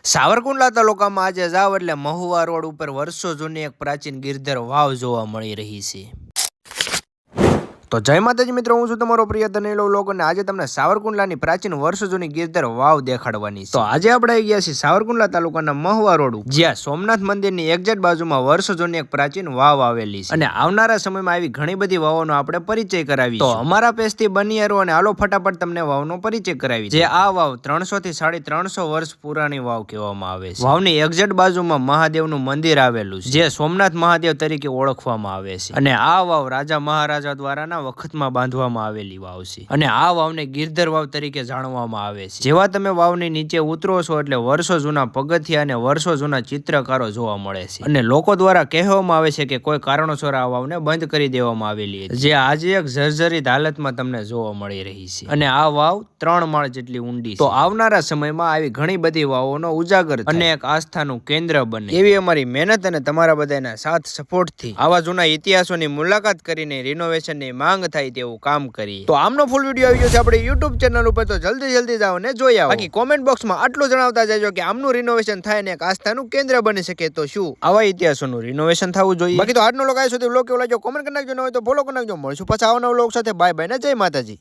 સાવરકુંડલા તાલુકામાં આજે જાવ એટલે મહુવા રોડ ઉપર વર્ષો જૂની એક પ્રાચીન ગિરધર વાવ જોવા મળી રહી છે। તો જય માતાજી મિત્રો, હું છું તમારો પ્રિય ધનેલો લોક અને આજે તમને સાવરકુંડલાની પ્રાચીન વર્ષો જૂની ગિરધર વાવ દેખાડવાની છે। તો આજે આપણે આવી ગયા છીએ સાવરકુંડલા તાલુકાના મહુવા રોડ જ્યાં સોમનાથ મંદિરની એક્ઝેક્ટ બાજુમાં વર્ષો જૂની એક પ્રાચીન વાવ આવેલી છે અને આવનારા સમયમાં આવી ઘણી બધી વાવોનો આપણે પરિચય કરાવી। તો અમારા પેજથી બની રહ્યો અને હાલો ફટાફટ તમને વાવનો પરિચય કરાવી। જે આ વાવ 300 થી 350 વર્ષ પુરાણી વાવ કહેવામાં આવે છે। વાવની એક્ઝેક્ટ બાજુમાં મહાદેવનું મંદિર આવેલું છે જે સોમનાથ મહાદેવ તરીકે ઓળખવામાં આવે છે અને આ વાવ રાજા મહારાજા દ્વારા વખતમાં બાંધવામાં આવેલી વાવ છે અને આ વાવને ગિરધર વાવ તરીકે જાણવામાં આવે છે। જેવા તમે વાવની નીચે ઉતરો છો એટલે વર્ષો જૂના પગથિયા અને વર્ષો જૂના ચિત્રકારો જોવા મળે છે અને લોકો દ્વારા કહેવામાં આવે છે કે કોઈ કારણોસર આ વાવને બંધ કરી દેવામાં આવેલી હતી, જે આજે એક જર્જરિત હાલતમાં તમને જોવા મળી રહી છે અને આ વાવ 3 માળ જેટલી ઊંડી છે। તો આવનારા સમયમાં આવી ઘણી બધી વાવોનો ઉજાગર અને એક આસ્થાનું કેન્દ્ર બને એવી અમારી મહેનત અને તમારા બધાના સાથ સપોર્ટથી આવા જૂના ઇતિહાસોની મુલાકાત કરીને રિનોવેશનની માંગ થાય તેવું કામ કરીએ। તો આમનો ફૂલ વિડીયો આવી ગયો છે આપણી YouTube ચેનલ ઉપર, તો જલ્દી જાઓ ને જોઈ આવો। બાકી કોમેન્ટ બોક્સમાં આટલું જણાવતા જજો કે આમનું રિનોવેશન થાય ને એક આસ્થાનું કેન્દ્ર બની શકે તો શું આવા ઇતિહાસોનું રિનોવેશન થવું જોઈએ। બાકી તો આજનો લોક આવ્યો સુધી લોક કેવો લાગ્યો કોમેન્ટ કરી નાખજો, ન હોય તો ફોલો કરી નાખજો। મળશું પાછા આવનારા લોક સાથે, બાય બાય ને જય માતાજી।